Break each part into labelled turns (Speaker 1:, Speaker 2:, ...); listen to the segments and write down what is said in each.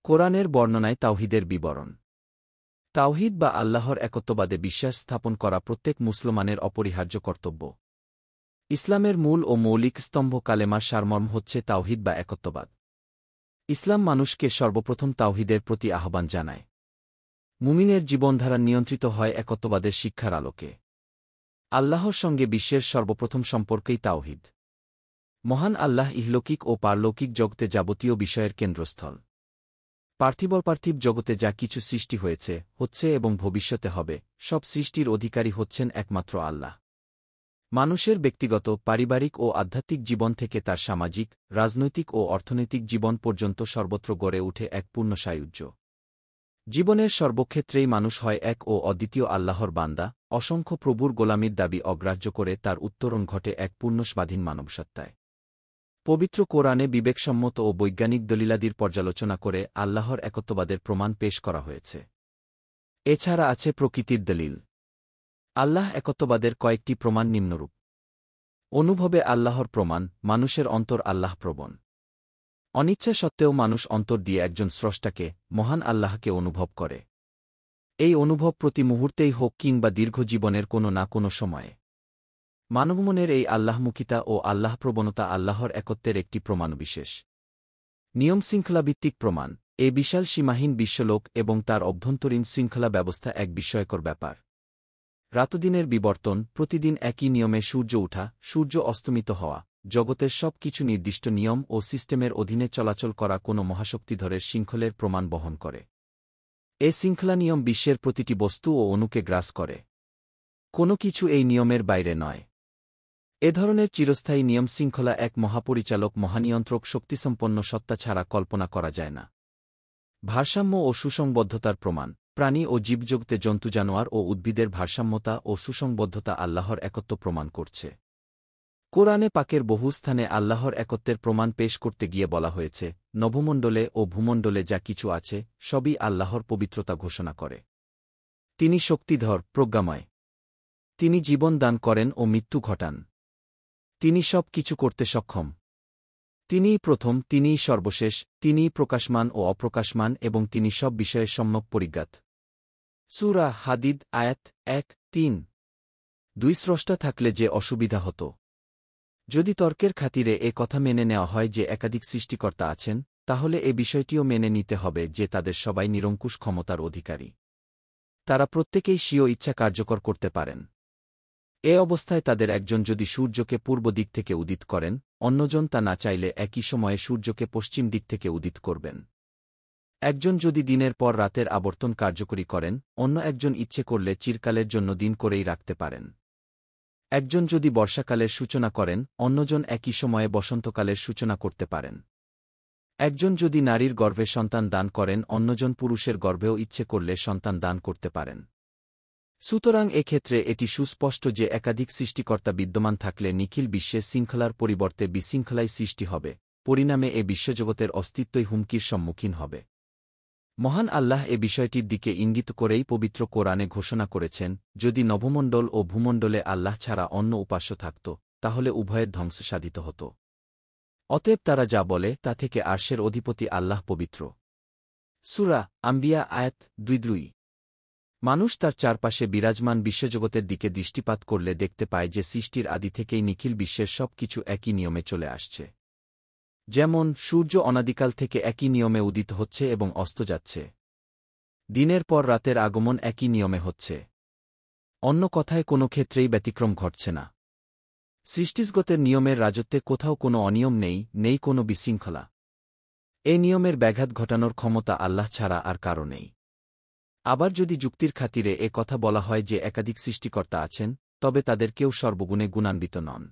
Speaker 1: কোরআনের বর্ণনায় তাওহীদের বিবরণ। তাওহীদ বা আল্লাহর একত্ববাদে বিশ্বাস স্থাপন করা প্রত্যেক মুসলমানের অপরিহার্য কর্তব্য। ইসলামের মূল ও মৌলিক স্তম্ভ কালেমার সারমর্ম হচ্ছে তাওহীদ বা একত্ববাদ। ইসলাম মানুষকে সর্বপ্রথম তাওহীদের প্রতি আহ্বান জানায়। মুমিনের জীবনধারা নিয়ন্ত্রিত হয় একত্ববাদের শিক্ষার আলোকে। আল্লাহর সঙ্গে বিশ্বের সর্বপ্রথম সম্পর্কেই তাওহীদ। মহান আল্লাহ ইহলৌকিক ও পারলৌকিক জগতে যাবতীয় বিষয়ের কেন্দ্রস্থল। পার্থিব জগতে যা কিছু সৃষ্টি হয়েছে, হচ্ছে এবং ভবিষ্যতে হবে, সব সৃষ্টির অধিকারী হচ্ছেন একমাত্র আল্লাহ। মানুষের ব্যক্তিগত, পারিবারিক ও আধ্যাত্মিক জীবন থেকে তার সামাজিক, রাজনৈতিক ও অর্থনৈতিক জীবন পর্যন্ত সর্বত্র গড়ে উঠে এক পূর্ণ সায়ুজ্য। জীবনের সর্বক্ষেত্রেই মানুষ হয় এক ও অদ্বিতীয় আল্লাহর বান্দা, অসংখ্য প্রভুর গোলামির দাবি অগ্রাহ্য করে তার উত্তরণ ঘটে এক পূর্ণ স্বাধীন মানবসত্তায়। পবিত্র কোরআনে বিবেকসম্মত ও বৈজ্ঞানিক দলিলাদির পর্যালোচনা করে আল্লাহর একত্ববাদের প্রমাণ পেশ করা হয়েছে। এছাড়া আছে প্রকৃতির দলিল। আল্লাহ একত্ববাদের কয়েকটি প্রমাণ নিম্নরূপ। অনুভবে আল্লাহর প্রমাণ, মানুষের অন্তর আল্লাহ প্রবণ। অনিচ্ছা সত্ত্বেও মানুষ অন্তর দিয়ে একজন স্রষ্টাকে, মহান আল্লাহকে অনুভব করে। এই অনুভব প্রতি মুহূর্তেই হোক কিংবা দীর্ঘ জীবনের কোনো না কোনো সময়ে। মানবমনের এই আল্লাহমুখিতা ও আল্লাহপ্রবণতা আল্লাহর একত্বের একটি প্রমাণবিশেষ। নিয়ম শৃঙ্খলাভিত্তিক প্রমাণ। এই বিশাল সীমাহীন বিশ্বলোক এবং তার অভ্যন্তরীণ শৃঙ্খলা ব্যবস্থা এক বিস্ময়কর ব্যাপার। রাতদিনের বিবর্তন, প্রতিদিন একই নিয়মে সূর্য ওঠা, সূর্য অস্তমিত হওয়া, জগতের সব কিছু নির্দিষ্ট নিয়ম ও সিস্টেমের অধীনে চলাচল করা কোনো মহাশক্তিধরের শৃঙ্খলের প্রমাণ বহন করে। এ শৃঙ্খলা নিয়ম বিশ্বের প্রতিটি বস্তু ও অণুকে গ্রাস করে। কোনো কিছু এই নিয়মের বাইরে নয়। এ ধরনের চিরস্থায়ী নিয়ম শৃঙ্খলা এক মহাপরিচালক, মহানিয়ন্ত্রক শক্তিসম্পন্ন সত্তা ছাড়া কল্পনা করা যায় না। ভারসাম্য ও সুসংবদ্ধতার প্রমাণ। প্রাণী ও জীবজগতে জন্তু, জানোয়ার ও উদ্ভিদের ভারসাম্যতা ও সুসংবদ্ধতা আল্লাহর একত্ব প্রমাণ করছে। কোরআনে পাকের বহু স্থানে আল্লাহর একত্বের প্রমাণ পেশ করতে গিয়ে বলা হয়েছে, নভমণ্ডলে ও ভূমণ্ডলে যা কিছু আছে, সবই আল্লাহর পবিত্রতা ঘোষণা করে। তিনি শক্তিধর, প্রজ্ঞাময়। তিনি জীবন দান করেন ও মৃত্যু ঘটান। তিনি সব কিছু করতে সক্ষম। তিনিই প্রথম, তিনিই সর্বশেষ, তিনিই প্রকাশমান ও অপ্রকাশমান এবং তিনি সব বিষয়ে সম্যক পরিজ্ঞাত। সূরা হাদিদ আয়াত 1-3। দুই স্রষ্টা থাকলে যে অসুবিধা হতো। যদি তর্কের খাতিরে এ কথা মেনে নেওয়া হয় যে একাধিক সৃষ্টিকর্তা আছেন, তাহলে এ বিষয়টিও মেনে নিতে হবে যে তাদের সবাই নিরঙ্কুশ ক্ষমতার অধিকারী। তারা প্রত্যেকেই স্বীয় ইচ্ছা কার্যকর করতে পারেন। এ অবস্থায় তাদের একজন যদি সূর্যকে পূর্ব দিক থেকে উদিত করেন, অন্যজন তা না চাইলে একই সময়ে সূর্যকে পশ্চিম দিক থেকে উদিত করবেন। একজন যদি দিনের পর রাতের আবর্তন কার্যকরী করেন, অন্য একজন ইচ্ছে করলে চিরকালের জন্য দিন করেই রাখতে পারেন। একজন যদি বর্ষাকালের সূচনা করেন, অন্যজন একই সময়ে বসন্তকালের সূচনা করতে পারেন। একজন যদি নারীর গর্ভে সন্তান দান করেন, অন্যজন পুরুষের গর্ভেও ইচ্ছে করলে সন্তান দান করতে পারেন। সুতরাং এক্ষেত্রে এটি সুস্পষ্ট যে একাধিক সৃষ্টিকর্তা বিদ্যমান থাকলে নিখিল বিশ্বে শৃঙ্খলার পরিবর্তে বিশৃঙ্খলাই সৃষ্টি হবে, পরিণামে এ বিশ্বজগতের অস্তিত্বই হুমকির সম্মুখীন হবে। মহান আল্লাহ এ বিষয়টির দিকে ইঙ্গিত করেই পবিত্র কোরআনে ঘোষণা করেছেন, যদি নভমণ্ডল ও ভূমণ্ডলে আল্লাহ ছাড়া অন্য উপাস্য থাকত, তাহলে উভয়ের ধ্বংস সাধিত হতো। অতএব তারা যা বলে তা থেকে আরশের অধিপতি আল্লাহ পবিত্র। সূরা আম্বিয়া আয়াত 2-2। মানুষ তার চারপাশে বিরাজমান বিশ্বজগতের দিকে দৃষ্টিপাত করলে দেখতে পায় যে সৃষ্টির আদি থেকেই নিখিল বিশ্বের সব কিছু একই নিয়মে চলে আসছে। যেমন সূর্য অনাদিকাল থেকে একই নিয়মে উদিত হচ্ছে এবং অস্ত যাচ্ছে। দিনের পর রাতের আগমন একই নিয়মে হচ্ছে। অন্য কথায় কোনো ক্ষেত্রেই ব্যতিক্রম ঘটছে না। সৃষ্টিজগতের নিয়মের রাজত্বে কোথাও কোনো অনিয়ম নেই, নেই কোনো বিশৃঙ্খলা। এ নিয়মের ব্যাঘাত ঘটানোর ক্ষমতা আল্লাহ ছাড়া আর কারো নেই। আবার যদি যুক্তির খাতিরে এ কথা বলা হয় যে একাধিক সৃষ্টিকর্তা আছেন, তবে তাদের কেউ সর্বগুণে গুণান্বিত নন।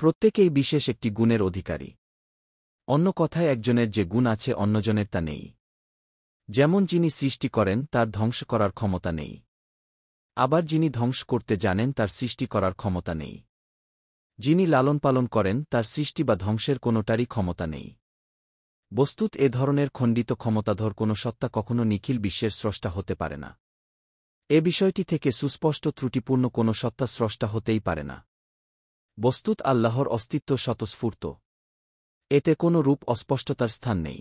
Speaker 1: প্রত্যেকেই বিশেষ একটি গুণের অধিকারী। অন্য কথায় একজনের যে গুণ আছে অন্যজনের তা নেই। যেমন যিনি সৃষ্টি করেন তার ধ্বংস করার ক্ষমতা নেই। আবার যিনি ধ্বংস করতে জানেন তার সৃষ্টি করার ক্ষমতা নেই। যিনি লালন পালন করেন তার সৃষ্টি বা ধ্বংসের কোনোটারই ক্ষমতা নেই। বস্তুত এ ধরনের খণ্ডিত ক্ষমতাধর কোনো সত্তা কখনো নিখিল বিশ্বের স্রষ্টা হতে পারে না। এ বিষয়টি থেকে সুস্পষ্ট ত্রুটিপূর্ণ কোনো সত্তা স্রষ্টা হতেই পারে না। বস্তুত আল্লাহর অস্তিত্ব স্বতঃস্ফূর্ত। এতে কোনো রূপ অস্পষ্টতার স্থান নেই।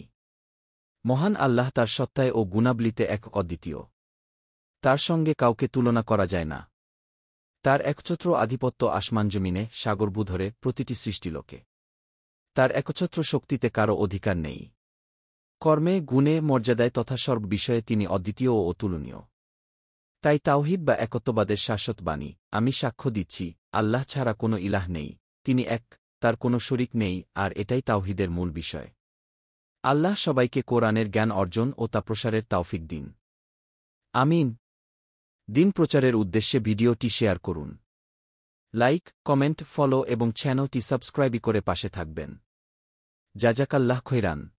Speaker 1: মহান আল্লাহ তার সত্তায় ও গুণাবলিতে এক অদ্বিতীয়। তার সঙ্গে কাউকে তুলনা করা যায় না। তার একচ্ছত্র আধিপত্য আসমানজমিনে, সাগরভূধরে, প্রতিটি সৃষ্টিলোকে। তার একচ্ছত্র শক্তিতে কারও অধিকার নেই। কর্মে, গুণে, মর্যাদায় তথা সর্ব বিষয়ে তিনি অদ্বিতীয় ও অতুলনীয়। তাই তাওহীদ বা একত্ববাদের শাশ্বত বাণী, আমি সাক্ষ্য দিচ্ছি, আল্লাহ ছাড়া কোনো ইলাহ নেই, তিনি এক, তার কোনো শরিক নেই, আর এটাই তাওহীদের মূল বিষয়। আল্লাহ সবাইকে কোরআনের জ্ঞান অর্জন ও তা প্রসারের তাওফিক দিন। আমিন। দিন প্রচারের উদ্দেশ্যে ভিডিওটি শেয়ার করুন। লাইক, কমেন্ট, ফলো এবং চ্যানেলটি সাবস্ক্রাইব করে পাশে থাকবেন। জাজাকাল্লাহ খৈরান।